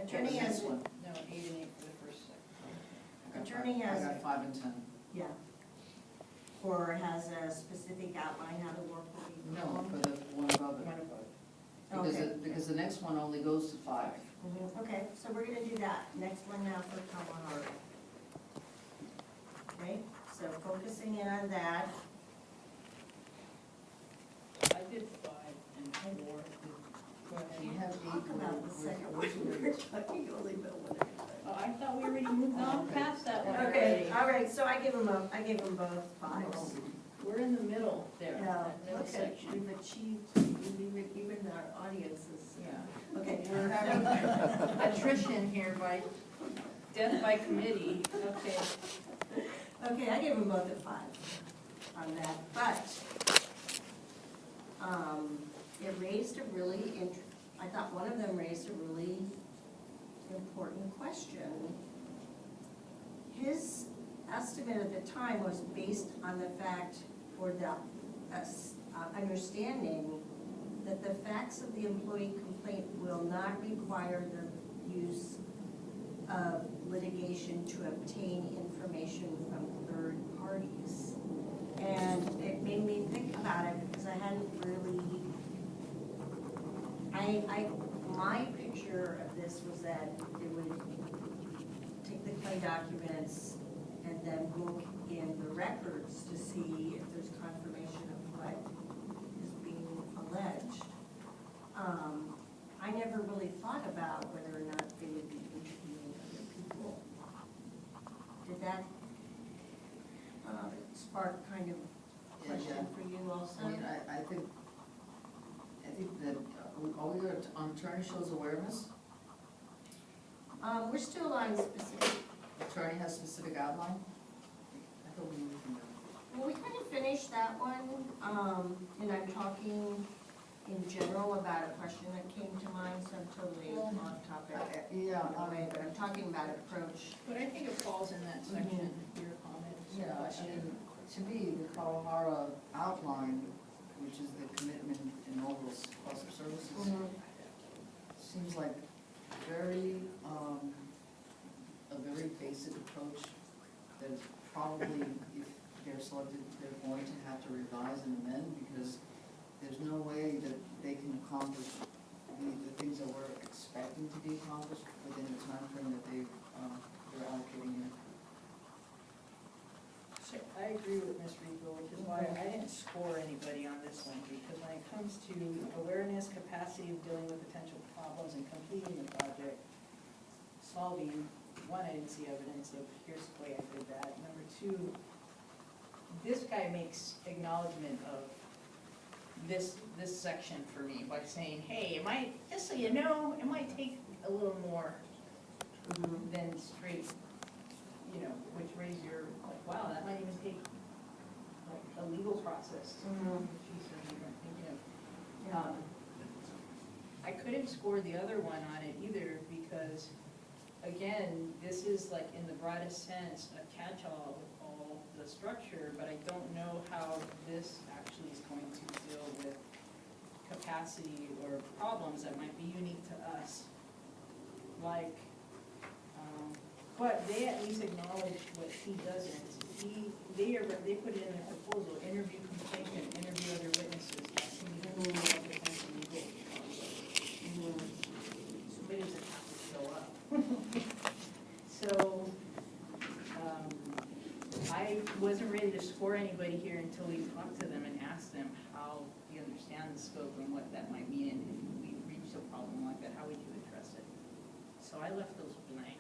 Attorney has, one. No, 8 and 8 for the first second. attorney has, I got 5 and 10. yeah. Or has a specific outline how the work will be No, performed? for the one above it. One above. Because Okay. because the next one only goes to 5. Mhm. Okay, so we're gonna do that. Next one now for Kamahara. Okay, so focusing in on that. I did 5 and 4. Go You ahead. have 8. Talk about the second one. We're talking only about one at a time. Oh, I thought we already moved on Okay. past that one Okay, already. all right, so I give them both 5s. We're in the middle there, No, that middle okay, section. we've achieved, even our audiences. Yeah. Okay, We're having attrition here by, death by committee, okay. okay, I gave them both a 5 on that, but, it raised a really I thought one of them raised a really important question. His estimate at the time was based on the fact, or the understanding that the facts of the employee complaint will not require the use of litigation to obtain information from third parties. And it made me think about it because I hadn't really, my picture of this was that it would take the claim documents and then look in the records to see if there's confirmation of what is being alleged. I never really thought about whether or not they would be interviewing other people. Did that spark kind of question Yeah. for you also? I mean, I think that, are we on attorney shows awareness? We're still on specific, Attorney has specific outline? I thought we moved from there. well, we kind of finished that one, and I'm talking in general about a question that came to mind, so I'm totally off topic Yeah, anyway, but I'm talking about approach. But I think it falls in that section, your comments. Yeah, I mean, to me, the Kawahara outline, which is the commitment in all those cost of services, seems like very, a very basic approach that probably, if they're selected, they're going to have to revise and amend, because there's no way that they can accomplish the things that we're expecting to be accomplished within the timeframe that they're allocating in. So I agree with Ms. Rico, which is why I didn't score anybody on this one, because when it comes to awareness, capacity of dealing with potential problems and completing the project, solving, one, I didn't see evidence of here's the way I did that. Number two, this guy makes acknowledgement of this section for me by saying, hey, it might, just so you know, it might take a little more than straight, you know, which raise your, like, wow, that might even take like a legal process. Geez, I'm even thinking of. I couldn't score the other one on it either because, again, this is like in the broadest sense a catch-all with all the structure, but I don't know how this actually is going to deal with capacity or problems that might be unique to us. Like, but they at least acknowledge what he doesn't. They put it in their proposal, interview complainant, interview other witnesses. Somebody doesn't have to show up. So, I wasn't ready to score anybody here until we talked to them and asked them how they understand the scope and what that might mean, and if we reached a problem like that, how would you address it? So I left those blank.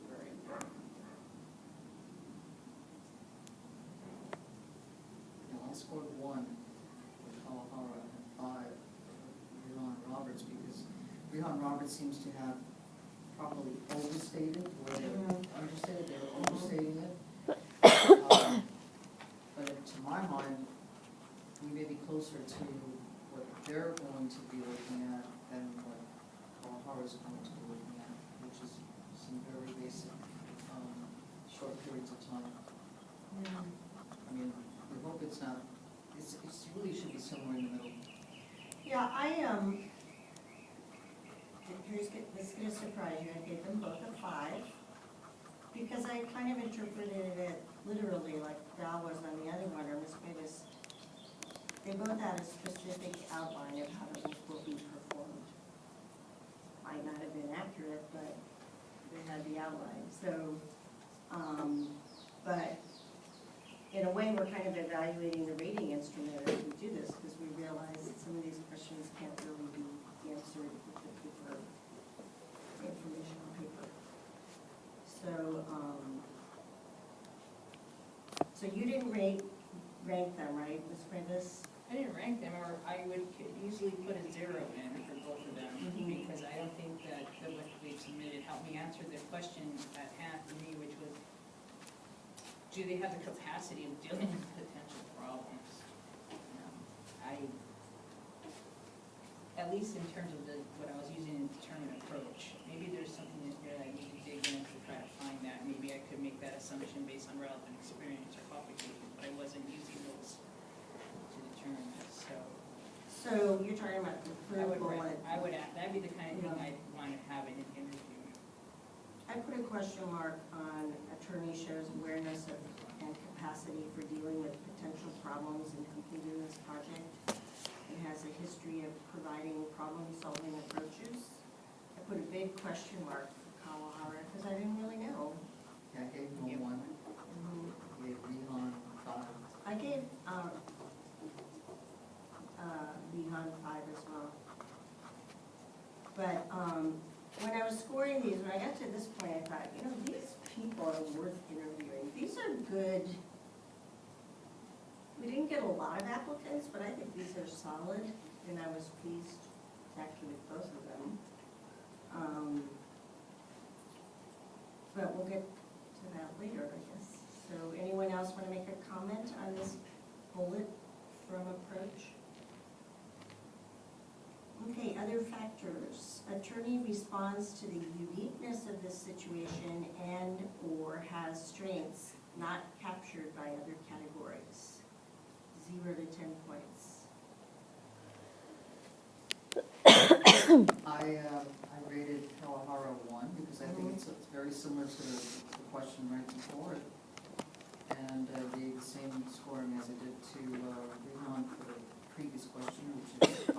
Very important. I scored 1 with Kawahara and 5 with Rihan Roberts, because Rihan Roberts seems to have probably overstated where they were understated, they were overstating it. But to my mind, we may be closer to what they're going to be looking at than what Kawahara is going to be looking at, which is some very basic, short periods of time. I mean, we hope it's not, it really should be somewhere in the middle. Yeah, this is gonna surprise you, I gave them both a 5, because I kind of interpreted it literally, like Val was on the other one, or Ms. Davis. They both had a specific outline of how the work will be performed. Might not have been accurate, but they had the outline, so, but in a way, we're kind of evaluating the rating instrument as we do this, because we realize that some of these questions can't really be answered with the paper, information on paper. So, so you didn't rank them, right, Ms. Prentice? I didn't rank them, or I could easily put a 0 in for both of them, because I don't think that what they've submitted helped me answer the question at hand for me, which was, do they have the capacity of dealing with potential problems? At least in terms of what I was using in determined approach, maybe there's something in here that I need to dig in to try to find that. Maybe I could make that assumption based on relevant experience or qualifications, but I wasn't using those to determine this, so. So you're talking about the third bullet. That'd be the kind of thing I'd want to have in an interview. I put a question mark on attorney shows awareness of and capacity for dealing with potential problems in completing this project. It has a history of providing problem-solving approaches. I put a big question mark for Kawahara because I didn't really know. Yeah, I gave him a 1. I gave Rihan 5. I gave Bihan 5 as well. But when I was scoring these, when I got to this point, I thought, you know, these people are worth interviewing. These are good. We didn't get a lot of applicants, but I think these are solid, and I was pleased actually with both of them. But we'll get to that later, I guess. So anyone else want to make a comment on this bullet from approach? Okay, other factors. Attorney responds to the uniqueness of this situation and/or has strengths not captured by other categories. 0 to 10 points. I rated Kawahara 1 because I think it's very similar to the question right before it. And gave the same scoring as I did to Rihan for the previous question, which is 5.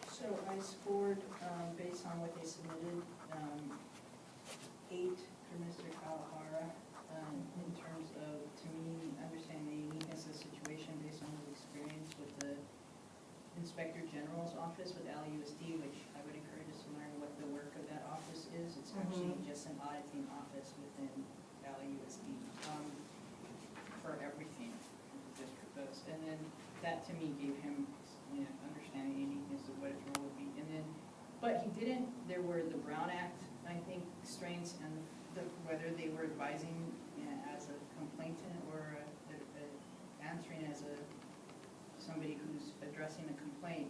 So I scored, based on what they submitted, 8 for Mr. Kawahara, in terms of, to me, understanding the uniqueness of the situation based on his experience with the Inspector General's office with LUSD, which I would encourage us to learn what the work of that office is. It's actually just an auditing office within LUSD, for everything the district does. And then that to me gave him, understanding the uniqueness of what his role would be. And then, but he didn't, there were the Brown Act, I think, strengths and whether they were advising as a complainant or answering as somebody who's addressing a complaint,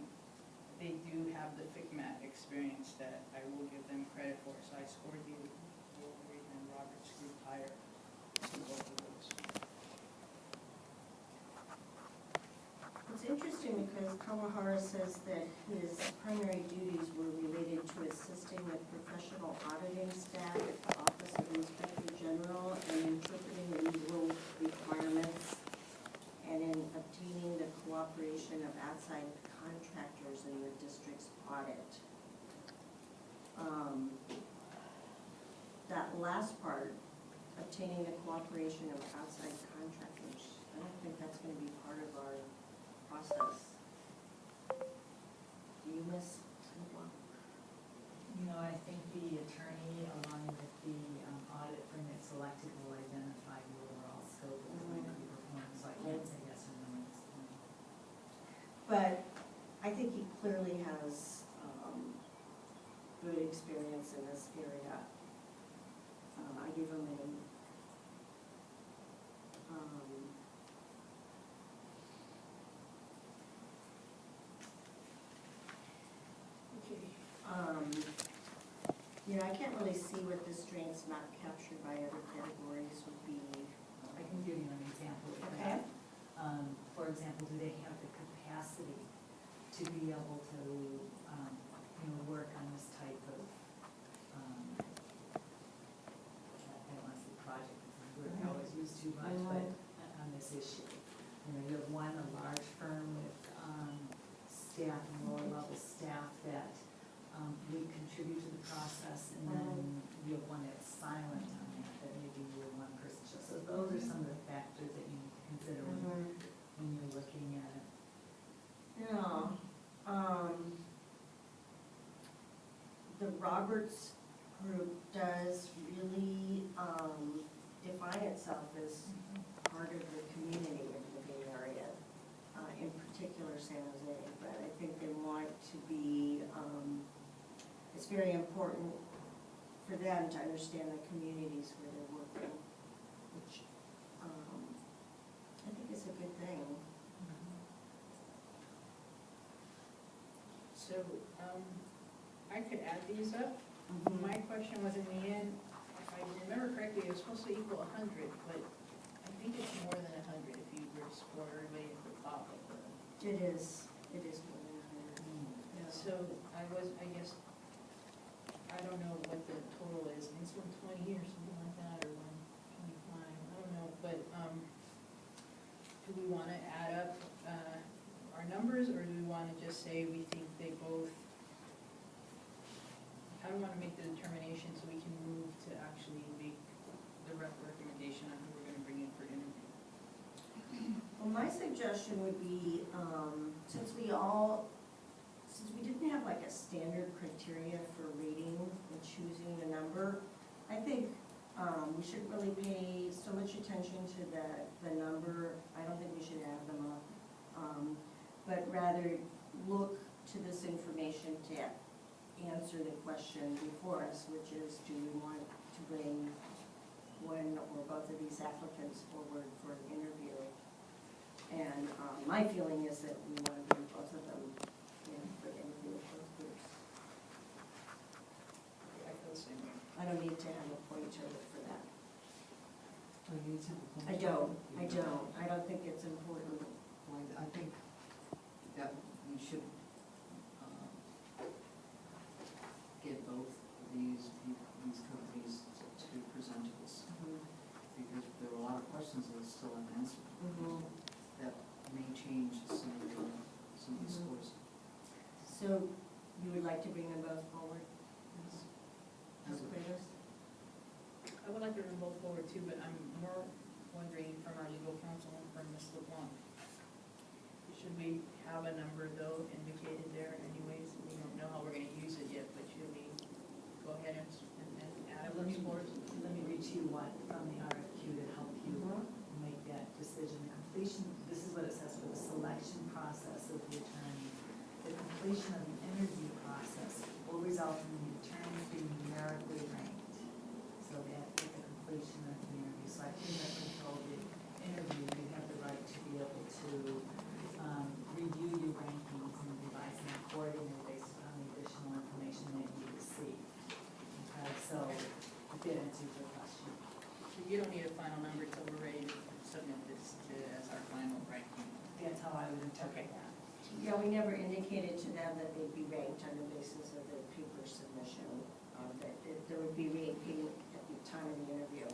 they do have the FICMAT experience that I will give them credit for. So I scored the Wolverine and Roberts group higher to both of those. It's interesting because Kawahara says that his primary duties were related to assisting with professional auditing staff at the Office of Inspector General and interpreting legal requirements and in obtaining the cooperation of outside contractors in the district's audit. That last part, obtaining the cooperation of outside contractors, I don't think that's going to be part of our process. Do you, Ms. Simplon? I think the attorney, along with the audit firm that's selected, will identify the overall scope of the work to be performed, so I can't say yes or no at this point. But I think he clearly has good experience in this area. I give him a I can't really see what the strengths not captured by other categories would be. I can give you an example of Okay. that. For example, do they have the capacity to be able to factors that you need to consider when you're looking at it. Yeah, the Roberts Group does really, define itself as part of the community of the Bay Area, in particular San Jose, but I think they want to be, it's very important for them to understand the communities where they're working, which, I think is a good thing. So, I could add these up. My question was, in the end, if I remember correctly, it was supposed to equal 100, but I think it's more than 100 if you were to score everybody at the top of the. It is more than 100. Yeah. So I guess, I don't know what the total is, I think it's 120 or something like that, or 125, I don't know, but, do we want to add up, our numbers, or do we want to just say we think they both? I don't want to make the determination so we can move to actually make the recommendation on who we're going to bring in for interview. Well, my suggestion would be, since we didn't have like a standard criteria for rating and choosing a number, I think we shouldn't really pay so much attention to the number. I don't think we should add them up, but rather look to this information to answer the question before us, which is, do we want to bring one or both of these applicants forward for an interview? And my feeling is that we want to bring both of them in for the interview with both groups. I feel the same way. I don't need to have a pointer for that. Do you need to? I don't think it's important. Well, I think that we should get both of these companies to present to us, because there are a lot of questions that are still unanswered that may change some of these scores. So you would like to bring them both forward? Ms. Cuevas? I would like to bring them both forward too, but I'm more wondering from our legal counsel and from Ms. LeBlanc, should we have a number though indicated there anyways? We don't know how we're going to use it yet, but should we go ahead and add up Let the me scores? read to you what from the RFQ to help you make that decision. The completion, this is what it says for the selection process of the attorney. The completion of the interview process will result in the attorneys being numerically ranked. So that with the completion of the interview. So I think that control the interview, you have the right to be able to review your rankings and revise them accordingly based on the additional information that you receive. Okay, so if that answers your question. So you don't need a final number until we're ready to submit this as our final ranking. That's how I would interpret that. Yeah, we never indicated to them that they'd be ranked on the basis of the paper submission, that there would be ranking at the time of the interview.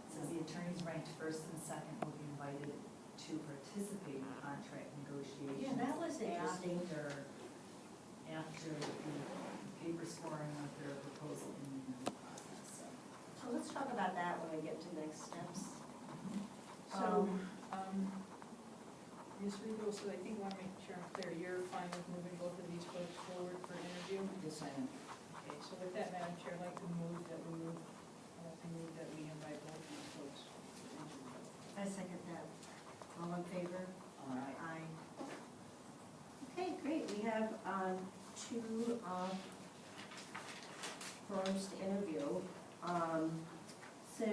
So the attorneys ranked first and second will be invited to participate in contract negotiations. Yeah, that was interesting. After the paper scoring of their proposal in the interview process, so. So let's talk about that when we get to next steps. So, Ms. Rigo, so I think I want to make sure I'm clear, you're fine with moving both of these folks forward for interview? Yes, I am. Okay, so with that, Madam Chair, I'd like to move that we invite both of these folks for interview. I second that. All in favor? Aye. Aye. Okay, great. We have two firms to interview. So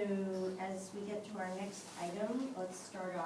as we get to our next item, let's start off